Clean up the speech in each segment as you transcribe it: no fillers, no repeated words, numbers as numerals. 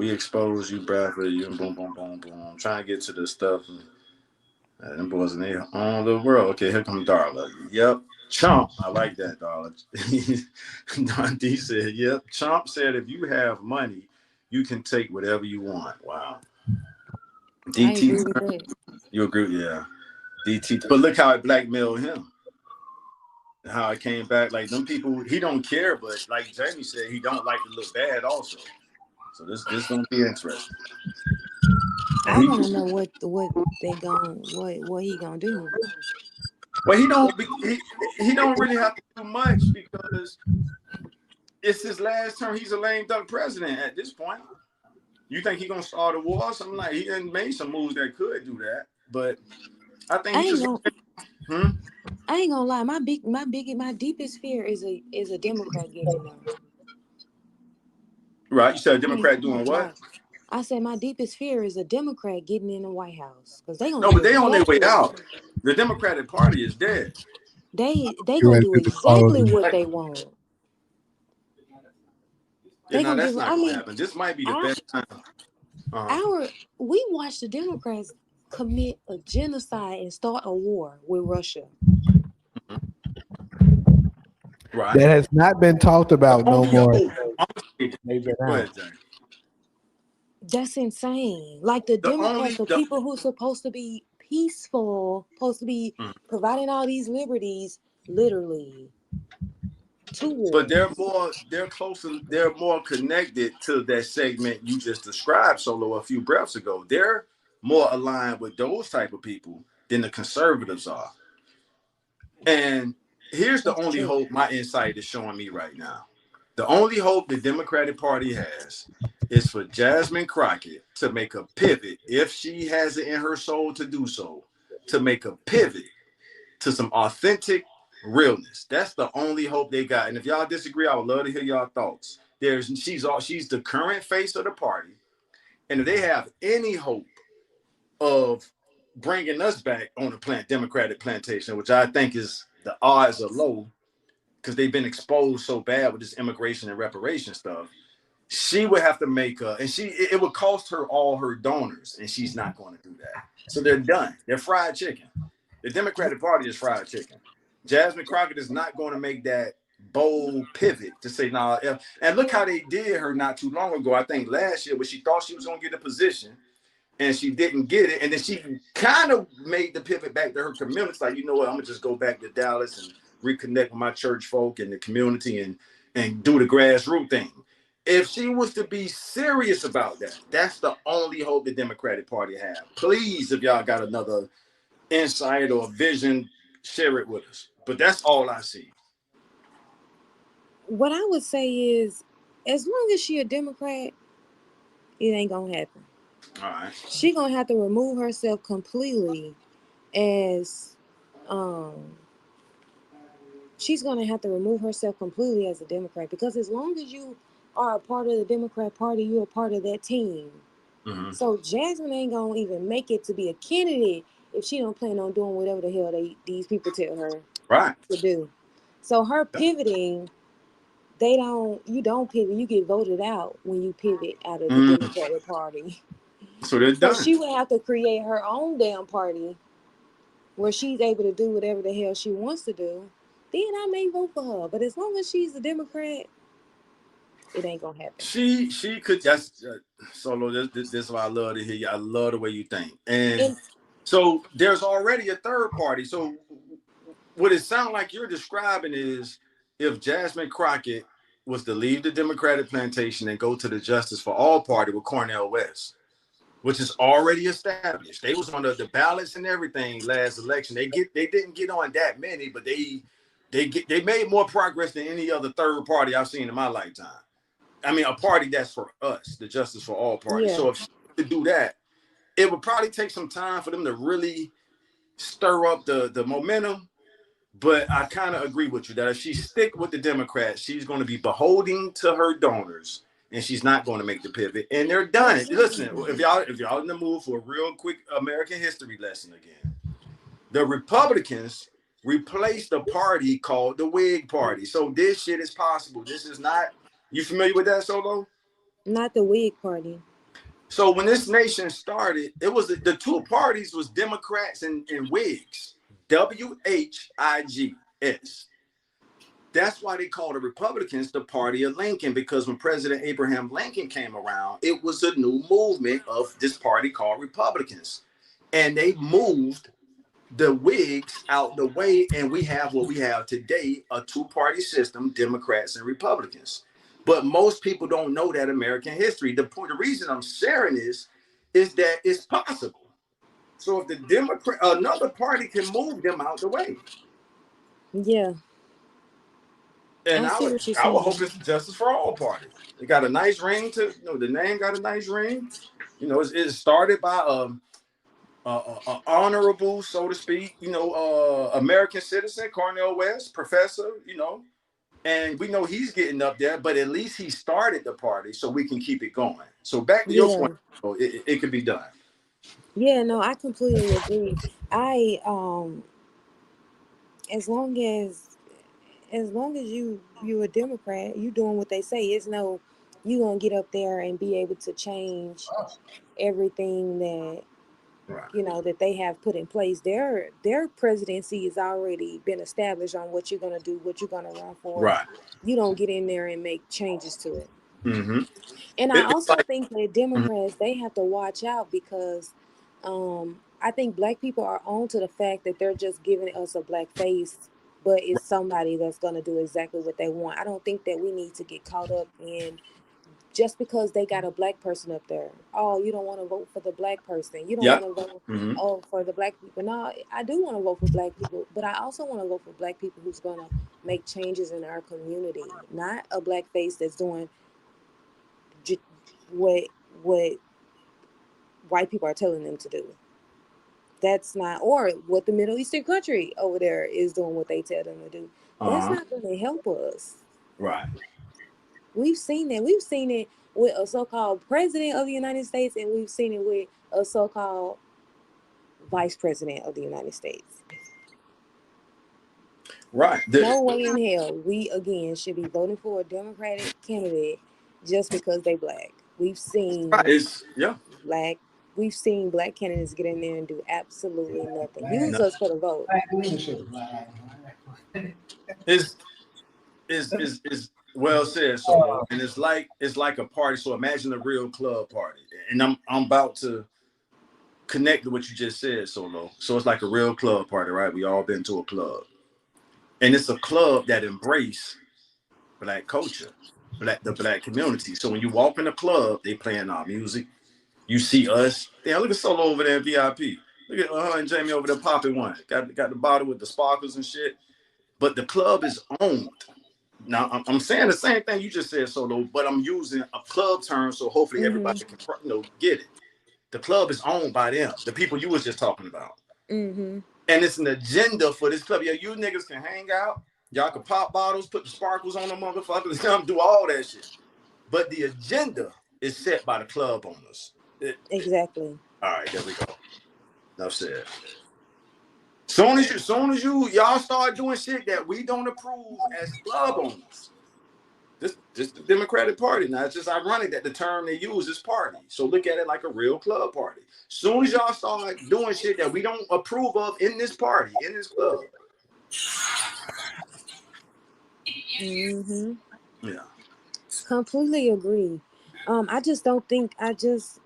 we expose you, Bradford. You boom, boom, boom, boom. I'm trying to get to this stuff. Them boys in there on the world. Okay, here comes Darla. Yep. Chomp. I like that, Darla. Don D said, yep. Chomp said, if you have money, you can take whatever you want. Wow. I DT, agree with that. you agree? Yeah. DT, but look how it blackmailed him. How it came back. Like them people, he don't care, but like Jamie said, he don't like to look bad also. So this gonna be interesting. I And want to know what he gonna do. well, he don't really have to do much because it's his last term. He's a lame duck president at this point. You think he gonna start a war or something? Like he done made some moves that could do that, but I think I he ain't just. gonna. Hmm? I ain't gonna lie. My deepest fear is a Democrat getting in there. Right? You said a I ain't Democrat doing lie. what? I said my deepest fear is a Democrat getting in the White House because they gonna No, do but they on their way exactly out. The Democratic Party is dead. they You gonna ready do to do all of exactly them? what they want. Yeah, They no, gonna that's give. not I gonna mean, happen. This might be the our best time. Uh-huh. our we watched the Democrats commit a genocide and start a war with Russia. Right. That has not been talked The about no only more. hope. Honestly, They've been go out. ahead, Jay. That's insane. Like the The Democrats, only the the people who's supposed to be peaceful, supposed to be Mhm. providing all these liberties, literally to But war. they're closer, they're more connected to that segment you just described, Solo, a few breaths ago. They're more aligned with those type of people than the conservatives are. And here's the That's only true. hope my insight is showing me right now. The only hope the Democratic Party has is for Jasmine Crockett to make a pivot, if she has it in her soul to do so, to make a pivot to some authentic realness. That's the only hope they got. And if y'all disagree, I would love to hear y'all thoughts. She's the current face of the party. And if they have any hope of bringing us back on the Democratic plantation, which I think is the odds are low because they've been exposed so bad with this immigration and reparation stuff. She would have to make it would cost her all her donors, and she's not going to do that. So they're done. They're fried chicken. The Democratic Party is fried chicken. Jasmine Crockett is not going to make that bold pivot to say, nah. And look how they did her not too long ago. I think last year, when she thought she was going to get a position, and she didn't get it. And then she kind of made the pivot back to her community. It's like, you know what, I'm gonna just go back to Dallas and reconnect with my church folk and the community and do the grassroots thing. If she was to be serious about that, that's the only hope the Democratic Party have. Please, if y'all got another insight or vision, share it with us. But that's all I see. What I would say is, as long as she a Democrat, it ain't gonna happen. All right. She gonna have to remove herself completely as um she's gonna have to remove herself completely as a Democrat, because as long as you are a part of the Democrat Party, you're a part of that team. Mm-hmm. So Jasmine ain't gonna even make it to be a candidate if she don't plan on doing whatever the hell these people tell her Right. to do. So her pivoting, you don't pivot, you get voted out when you pivot out of the Mm. Democratic Party. So they're So done. she would have to create her own damn party where she's able to do whatever the hell she wants to do. Then I may vote for her. But as long as she's a Democrat, it ain't gonna happen. She could. That's Solo. This is why I love to hear you. I love the way you think. And And so there's already a third party. So what it sounds like you're describing is, if Jasmine Crockett was to leave the Democratic plantation and go to the Justice for All Party with Cornel West, which is already established. They was on the ballots and everything last election. They didn't get on that many, but they made more progress than any other third party I've seen in my lifetime. I mean, a party that's for us, the Justice for All Party. yeah, So if she could do that, it would probably take some time for them to really stir up the momentum. But I kind of agree with you that if she stick with the Democrats, she's going to be beholden to her donors, and she's not going to make the pivot. And they're done. Listen, absolutely. if y'all in the mood for a real quick American history lesson again, the Republicans replaced a party called the Whig Party. So this shit is possible. This is not. You familiar with that, Solo? Not the Whig Party. So when this nation started, it was the two parties was Democrats and Whigs. WHIGS. That's why they call the Republicans the party of Lincoln, because when President Abraham Lincoln came around, it was a new movement of this party called Republicans. And they moved the Whigs out the way, and we have what we have today, a two-party system, Democrats and Republicans. But most people don't know that American history. The reason I'm sharing this is that it's possible. So if the Democrat, another party can move them out the way. Yeah, And I I see would what you're I would saying. hope it's justice for all parties. It got a nice ring to, the name got a nice ring. It started by honorable, so to speak, American citizen, Cornel West, professor, and we know he's getting up there, but at least he started the party so we can keep it going. So back to your Yeah, point, it could be done. yeah, no, I completely agree. I as long as you a Democrat, you doing what they say. It's no, you gonna get up there and be able to change everything that Right. that they have put in place. Their presidency has already been established on what you're gonna do, what you're gonna run for. Right. You don't get in there and make changes to it. Mm-hmm. And I It's also like, think that mhm. Democrats, they have to watch out because I think black people are on to the fact that they're just giving us a black face, but it's somebody that's going to do exactly what they want. I don't think that we need to get caught up in just because they got a black person up there. Oh, you don't want to vote for the black person. You don't Yeah. want to vote Mm-hmm. for the black people. No, I do want to vote for black people, but I also want to vote for black people who's going to make changes in our community, not a black face that's doing what what white people are telling them to do. That's not, or what the Middle Eastern country over there is doing what they tell them to do. That's Uh-huh. not going to help us. Right. We've seen that. We've seen it with a so-called president of the United States, and we've seen it with a so-called vice president of the United States. Right. No way in hell we again should be voting for a Democratic candidate just because they black. It's yeah. Black we've seen black candidates get in there and do absolutely nothing. Use No, us for the vote. it's is well said, Solo. And it's like a party. So imagine a real club party. And I'm about to connect to what you just said, Solo. So it's like a real club party, right? We all been to a club. And it's a club that embrace black culture, the black community. So when you walk in the club, they playing our music. You see us. Damn, look at Solo over there in VIP. Look at and Jamie over there popping one. Got the bottle with the sparkles and shit. But the club is owned. Now I'm saying the same thing you just said, Solo, but I'm using a club term so hopefully Mhm. everybody can get it. The club is owned by them, the people you was just talking about. Mhm. And it's an agenda for this club. Yeah, you niggas can hang out. Y'all can pop bottles, put the sparkles on them motherfuckers, do all that shit. But the agenda is set by the club owners. Exactly. All right, there we go. Enough said. Soon as y'all start doing shit that we don't approve as club owners. This the Democratic Party. Now it's just ironic that the term they use is party. So look at it like a real club party. Soon as y'all start doing shit that we don't approve of in this party, in this club. Mhm. Yeah. Completely agree. I just don't think I just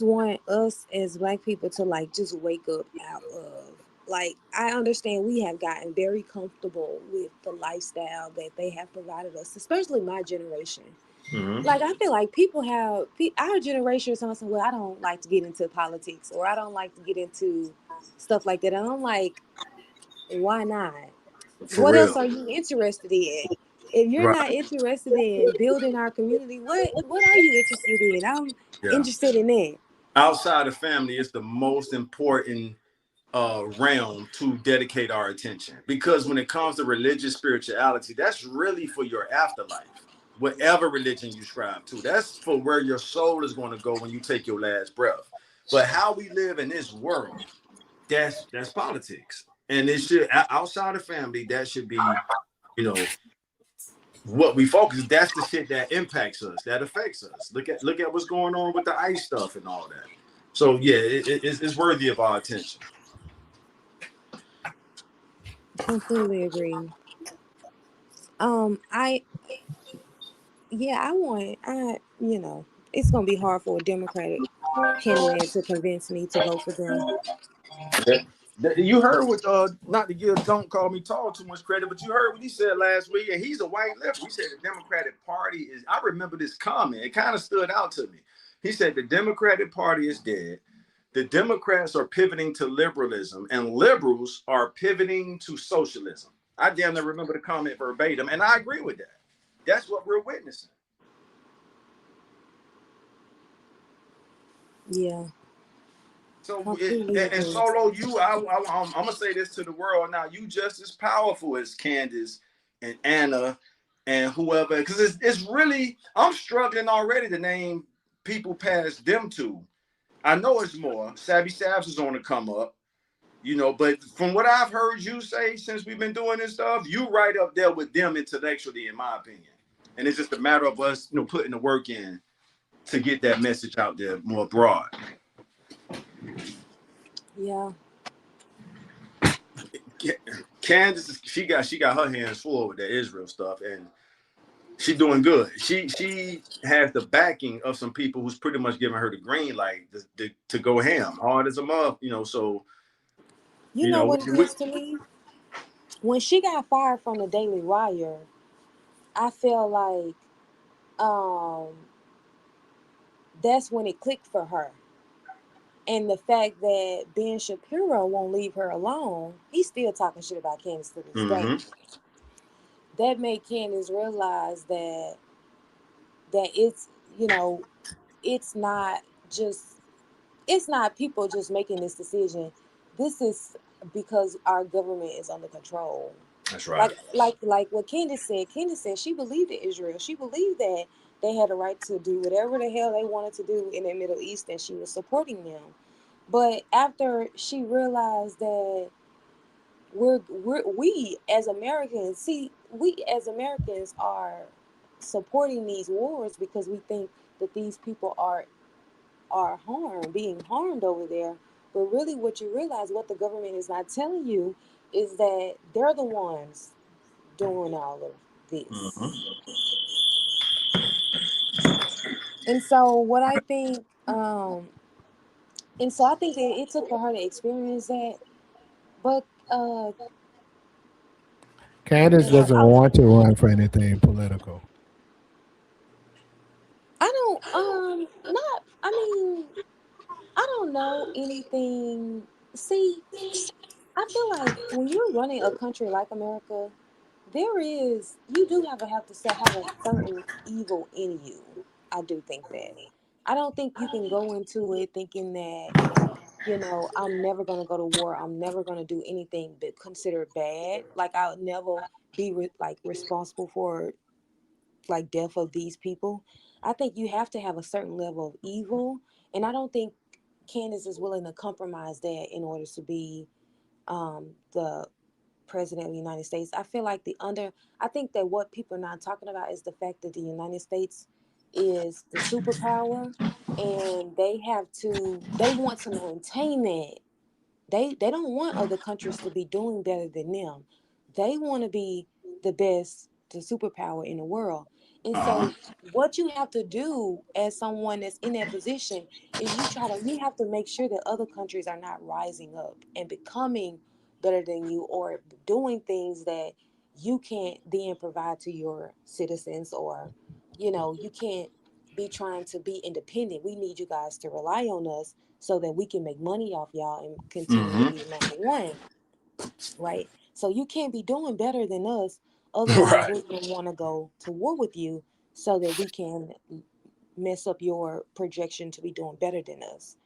want us as black people to like just wake up out of like I understand we have gotten very comfortable with the lifestyle that they have provided us, especially my generation. Mm-hmm. Like I feel like people have our generation or something. Well, I don't like to get into politics or I don't like to get into stuff like that. And I'm like, why not? For What else real. are you interested in? If you're Right. not interested in building our community, what are you interested in? I'm Yeah. interested in that. Outside of family, it's the most important realm to dedicate our attention, because when it comes to religious spirituality, that's really for your afterlife. Whatever religion you subscribe to, that's for where your soul is going to go when you take your last breath. But how we live in this world, that's politics, and it should outside of family, that should be, you know, what we focus, that's the shit that impacts us, that affects us. Look at what's going on with the ICE stuff and all that. So yeah, it's worthy of our attention. Completely agree. I yeah, it's gonna be hard for a Democratic candidate to convince me to vote for them. You heard what not to give Don't Call Me Tall too much credit, but you heard what he said last week, and he's a white liberal. He said the Democratic Party is, I remember this comment, it kind of stood out to me. He said the Democratic Party is dead. The Democrats are pivoting to liberalism, and liberals are pivoting to socialism. I damn near remember the comment verbatim, and I agree with that. That's what we're witnessing. Yeah, So, completely and agree. Solo, I'm gonna say this to the world now. You just as powerful as Candace and Anna and whoever, because it's really, I'm struggling already to name people past them two. I know it's more. Savvy Savs is on the come up, but from what I've heard you say since we've been doing this stuff, you right up there with them intellectually, in my opinion. And it's just a matter of us, putting the work in to get that message out there more broad. Yeah. Candace, she got her hands full with that Israel stuff, and she's doing good. She has the backing of some people who's pretty much giving her the green light to go ham, hard as a mug, So You know what it is to me? When she got fired from the Daily Wire, I feel like um that's when it clicked for her. And the fact that Ben Shapiro won't leave her alone, he's still talking shit about Candace to this day. mm-hmm. That made Candace realize that it's not just it's not people just making this decision. This is because our government is under control. That's right. Like what Candace said. Candace said she believed in Israel. She believed that they had a right to do whatever the hell they wanted to do in the Middle East, and she was supporting them. But after she realized that we as Americans, we as Americans are supporting these wars because we think that these people are being harmed over there. But really, what you realize, what the government is not telling you, is that they're the ones doing all of this. Mm-hmm. And so, what I think, and so I think that it took for her to experience that. But Candace doesn't want to run for anything political. I don't, not. I mean, I don't know anything. See, I feel like when you're running a country like America, you do have a certain evil in you. I do think that. I don't think you can go into it thinking that, I'm never going to go to war. I'm never going to do anything but consider bad. Like I'll never be responsible for like death of these people. I think you have to have a certain level of evil, and I don't think Candace is willing to compromise that in order to be the president of the United States. I think that what people are not talking about is the fact that the United States is the superpower, and they want to maintain that. They don't want other countries to be doing better than them. They want to be the superpower in the world. And Uh-huh. so what you have to do as someone that's in that position is you have to make sure that other countries are not rising up and becoming better than you, or doing things that you can't then provide to your citizens, or you can't be trying to be independent. We need you guys to rely on us so that we can make money off y'all and continue to Mm-hmm. be number one, right? So you can't be doing better than us. Otherwise, Right. we're going to want to go to war with you so that we can mess up your projection to be doing better than us.